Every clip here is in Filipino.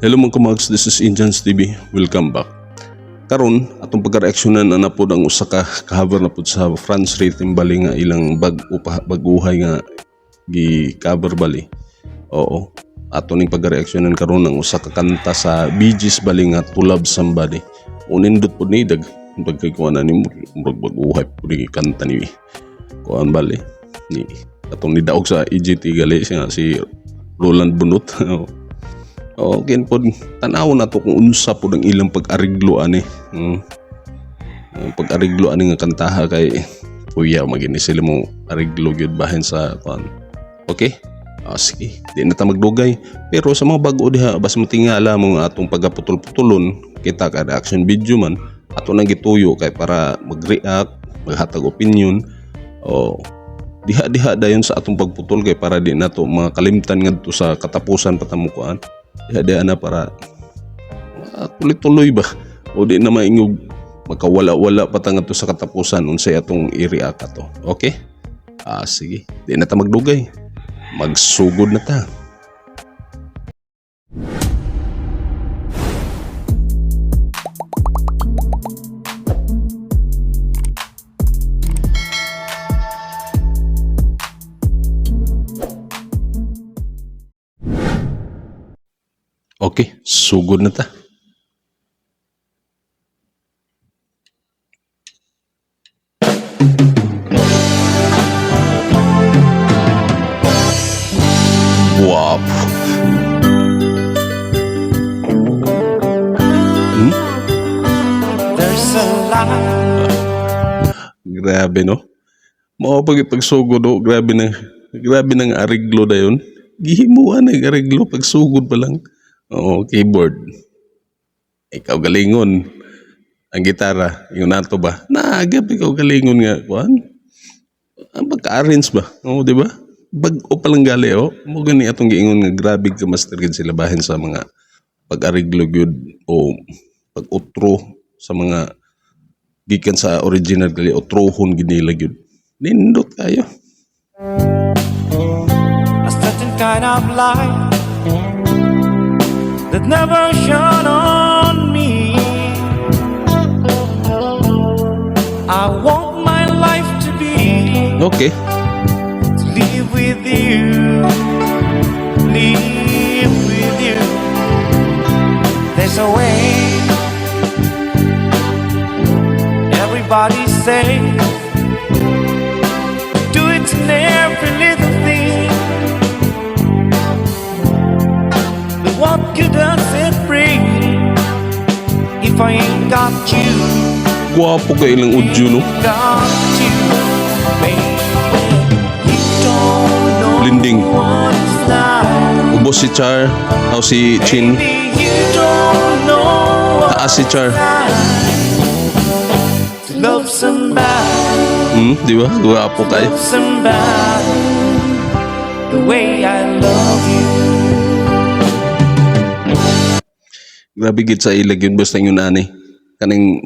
Hello mga kamags, this is Indians TV. Welcome back. Karon atong pagka-reaksyonan na po ang usa ka cover na po sa France Rhythm bali nga ilang baguhay nga gi-cover bali. Oo. Ato ning pagka-reaksyonan karon ang usa ka kanta sa Bee Gees bali nga To Love Somebody. Unindot po ni dag pagkikuan ni murag baguhay po ni kanta ni kuan bali ni atong nidaog sa EGT gali siya si Roland Bunot. Okay po, tanaw na to kung unsa po ng ilang pag-ariglo ani. Pag-ariglo ani nga kantaha kay kuya magini sila mo ariglo gyud bahin sa kuan. Okay? Sige, di na ta magdugay. Pero sa mga bago diha bas matingala mo nga atong pagaputol-putulon kita ka reaction video man ato nang gituyo kay para mag-react, maghatag opinion o diha dayon sa atong pagputol kay para di na to makalimtan ngadto sa katapusan patamukuan. Diha na para tuloy-tuloy ba o di na maingog makawala-wala patang to sa katapusan unsay atong i-react ato. Okay? Sige, di na ta magdugay. Magsugod na ta. Okay, sugod na ta. Wow. There's a lot. Grabe no. Mao pagsugod do, grabe nang ariglo dayon. Gihimuan ang ariglo pagsugod pa lang. Oo, keyboard. Ikaw galingon. Ang gitara, yung nato ba? Naagap ikaw galingon nga. Kuan? Ang pagka-arrange ba? Oo, di ba? Bag-o palang gali, oh. Mo gani atong giingon nga grabe ka master gid sila bahin sa mga pag-ariglo gyud o pag-utro sa mga gikan sa original gali utrohon gid nila gyud. Nindot kayo. A certain kind of light that never shone on me. I want my life to be Okay. to live with you, live with you. There's a way. Everybody say, do it in every little thing. But what good does it bring if I ain't got you? Guwapo ka ilang udyo no. Got you, baby. You don't know Blinding. what it's like. Ubos si Char, o si Chin, Baby, you don't know what taas si Char. it's like to love somebody. Di ba? Guwapo kayo. Love somebody the way I love you. Grabe gid sa ilag yun basta yun ani. Kaning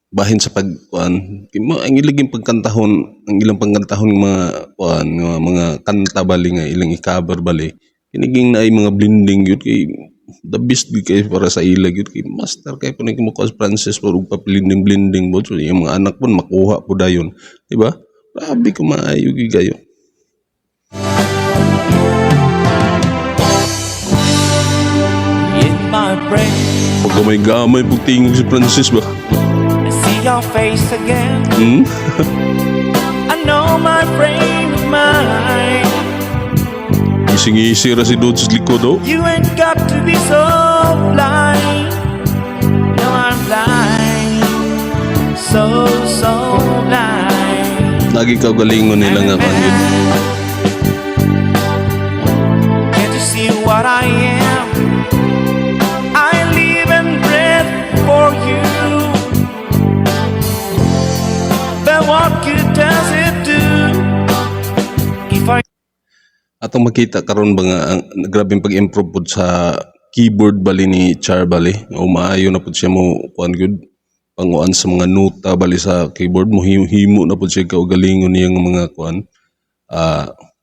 bahin sa pagkuan. Ang ilang pagkantahon, ang ilang pagkantahon mga kuan, mga kanta bali nga ilang i-cover bali. Kiniging na ay mga blending yun kay the best gid kay para sa ilag yun kay master kay puno mo cause Francis for pa blending mo so yung mga anak pun makuha po dayon, di ba? Grabe ko maayo gid kayo. In my brain, Pag gamay pag tingog si Francis ba? I see your face again. I know my frame of mind. Ising-isi ra si Dodge sa likod oh. You ain't got to be so blind. No, I'm blind. So blind. Lagi ka galingon nila nga kan yun. Can't you see what I am? I live and breathe for you. But what good does it do if I Atong makita karon ba nga ang grabeng pag-improve pud sa keyboard bali ni Char bali. O maayo na pud siya mo kuan gyud panguan sa mga nota bali sa keyboard mo himo na pud siya kaugalingon niyang mga kuan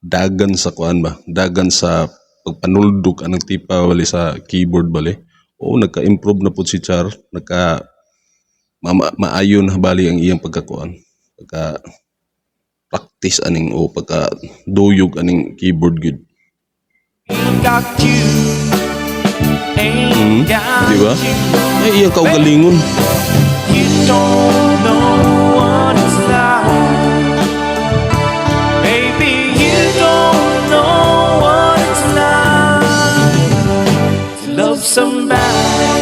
dagan sa kuan ba dagan sa pagpanuldok anang tipa bali sa keyboard bali. O nagka-improve na po si Char, maayon na bali ang iyang pagkakuan. Pagka practice aning o pagka duyog aning keyboard gud. Ain't got you. Ain't got Di ba? you. Ay iyang kaugalingon. You don't know what it's like. Baby, you don't know what it's like to love somebody,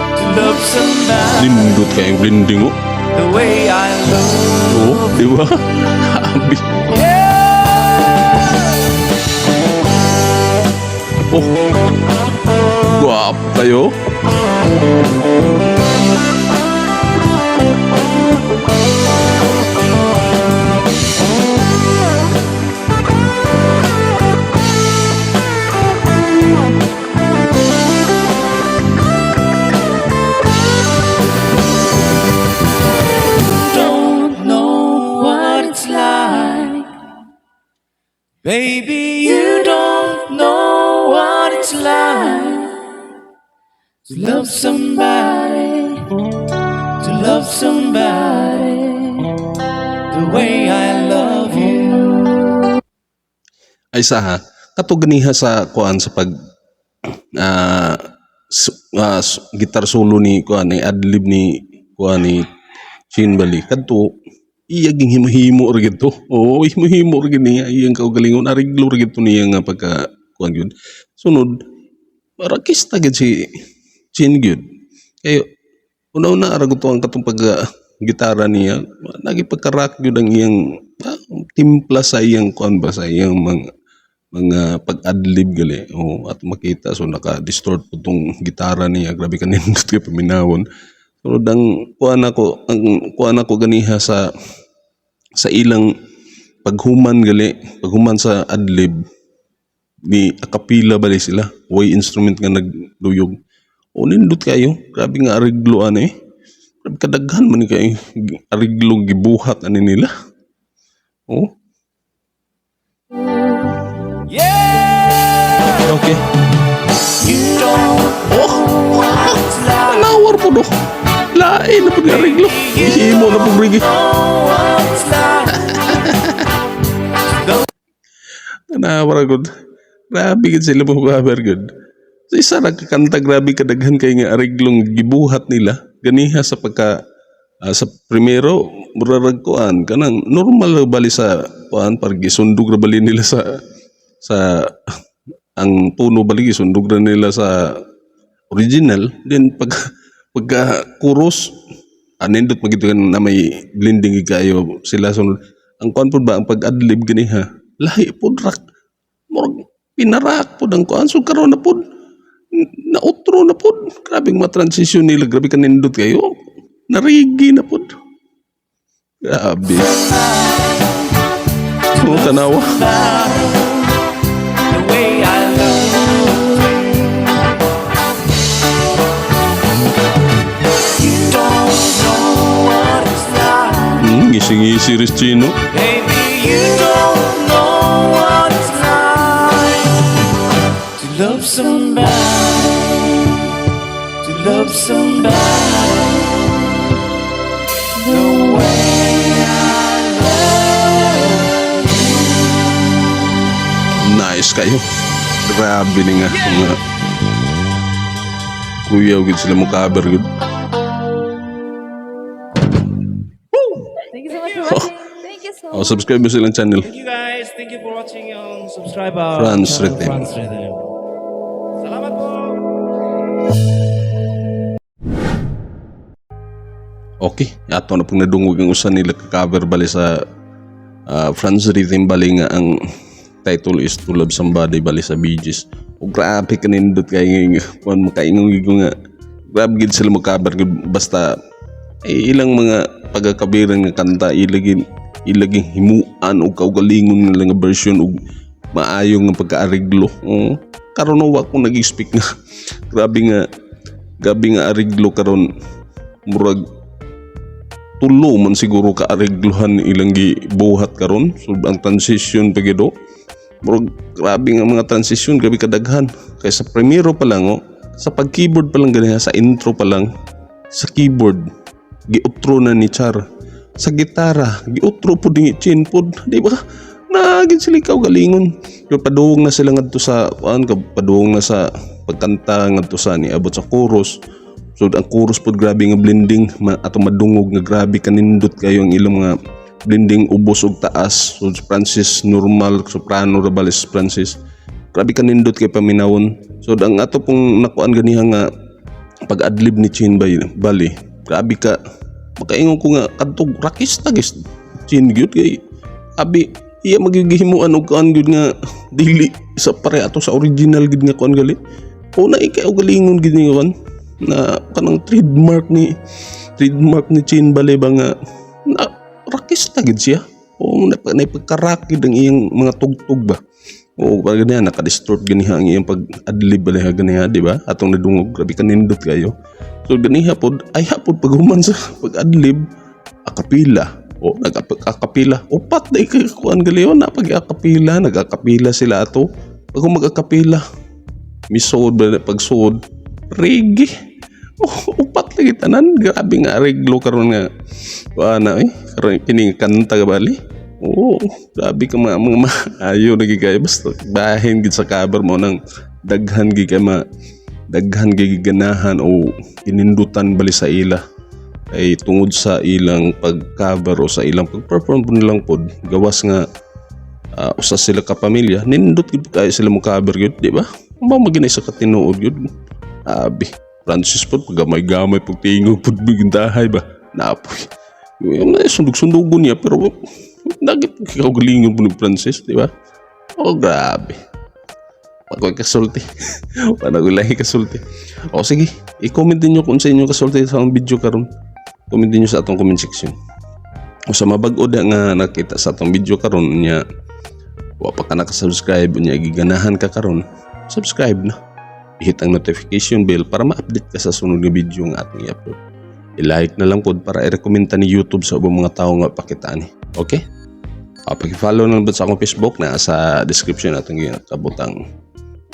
to love somebody Lindot kayong blending o. the way I love. Oo, di ba? Habi. Oh, guwap kayo. Don't know what it's like. Baby, you don't know what it's like to love somebody, to love somebody the way I love you. Ay sa ha, kato ganiha sa kuan sa pag gitar solo ni kuan ni adlib ni kuan ni Chin Bali. Kadto iyaging himo-himo ra gid to. Oo, himo-himo ra gid niya iyang kaugalingon ariglo ra gid to niya nga pagka kuan gyud. Sunod rakista gid si Chin gyud. Kay una-una ra gud to ang katong pag gitara niya nagipagka-rock gyud ang iyang timpla sa iyang kuan ba sa iyang mga pag-adlib gali. Oh, at makita so naka-distort po tong gitara niya. Grabe ka nindot kay paminawon. So ang kuan ako ganiha sa ilang paghuman gali, paghuman sa adlib ni akapila bali sila. Way instrument nga nagduyog. O nindot kayo. Grabe nga ariglo ani. Grabe kadaghan man ni kayo ariglo gibuhat ani nila. Oh. Yeah, Okay. you don't know what it's like. Nawar po do. Lain na po nga ariglo. Ihimo na po rigi. Know what it's like. Nawar gud. Grabe gid sila mo babar gud. Sa isa ra ka kanta grabe kadaghan kay nga ariglong gibuhat nila. Ganiha sa pagka sa primero murarag kuan kanang normal bali sa kuan pag gisundog ra bali nila sa ang puno bali gisundog ra nila sa original then pagka chorus anindot magito na may blending kayo sila sunod ang kuan pud ba ang pag-adlib ganiha lahi pud rock murag pinarak pud ang kuan so karon na pud na outro na pud grabe nga transition nila grabe kanindot kayo narigi na pud grabe so tanawa The way I love you. You don't know what it's like. ngisi-ngisi ris Chino Baby, you don't know what it's like to love somebody, to love somebody the way I love nice kayo grabe ni nga mga kuya gud sila mo cover gud Thank you so much for watching. Thank you so much. subscribe mo silang channel Thank you guys. Thank you for watching yung subscribe our Franz channel, Rhythm. Franz Rhythm. Salamat po. okay ato na pong nadungog ang usan nila ka-cover bali sa Franz Rhythm bali nga ang title is To Love Somebody bali sa Bee Gees o grabe kanindot kay kung makaingong nga grabe gid sila mo cover basta ilang mga pagkakabiran nga kanta ilaging himuan o kaugalingon nga nga version o maayong nga pagkaariglo karon wa ko nag-speak nga grabe nga ariglo karon murag tulo man siguro ka arigluhan ilang gibuhat karon so ang transition pagido Pero grabe nga mga transisyon, grabe kadaghan. Kaya sa Premiere pa lang, sa pag-keyboard pa lang ganyan, sa intro pa lang, sa keyboard, giutro na ni Char. Sa gitara, giutro po din Chin po, di ba? Nagin sila ikaw galingon. Kaya paduong na sila ngadto sa, paduong na sa pagkanta ngadto sa ni abot sa chorus. So ang chorus po grabe nga blending ato madungog nga grabe kanindot kayo ang ilang mga blending ubos ug taas. So Francis normal soprano Rabales Francis. Grabe kanindot kay paminawon. So ang ato pong nakuan ganiha nga pag-adlib ni Chin Bali. Grabe ka. Makaingon ko nga kadtog rakista guys. Chin gyud kay abi iya magigihimuan og kuan gyud nga dili sa pare ato sa original gid nga kuan gali. Una ikaw galingon gid ni kuan na kanang trademark ni Chin Bali ba nga na rakista gid siya. O napagkarakid ang iyang mga tugtog ba. O pag ganyan naka-distort ganiha ang iyang pag-adlib baliha ganiha, di ba? Atong nadungog grabe kanindot kayo. So ganiha pod ay hapon pag human sa pag-adlib akapila. O nag-akapila. Upat na ikakuan galiyon na pag-akapila, nag-akapila sila ato. Pag mag-akapila, misod ba pag-sud, reggae. Upat lagi tanan, grabe nga reglo karon nga. Ana karon kining kanta ka bali. Grabe ka mga maayo nagigaya basta bahin gid sa cover mo nang daghan gid kay daghan gid ganahan o inindutan bali sa ila. Ay tungod sa ilang pag-cover o sa ilang pag-perform po nilang pod gawas nga usa sila ka pamilya nindot gid kay sila mo cover gyud di ba mao maginay sa katinuod gyud abi Francis pod pagamay-gamay pag tingog pod bigintahay ba napoy sundog-sundugon niya pero nagit ikaw galingon po ni Francis di ba grabe ako'y kasulti panagulahi kasulti sige i-comment niyo kung sa inyo kasulti sa video karon. Comment niyo sa atong comment section. O sa mabag-o nga nakita sa atong video karon nya wa pa ka naka-subscribe nya giganahan ka karon, subscribe na. I-hit ang notification bell para ma-update ka sa sunod nga video nga ating i-upload. I-like na lang pod para i-recommenda ni YouTube sa ubang mga tao nga pakitaan ni. Okay? Paki-follow na lang sa akong Facebook na sa description atong kabutang.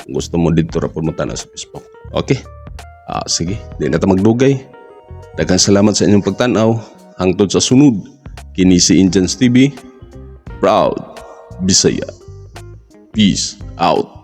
Kung gusto mo dito ra pod mo tanan sa Facebook. Okay? Sige, di na ta magdugay. Daghang salamat sa inyong pagtanaw. Hangtod sa sunod, kini si Indians TV. Proud Bisaya. Peace out.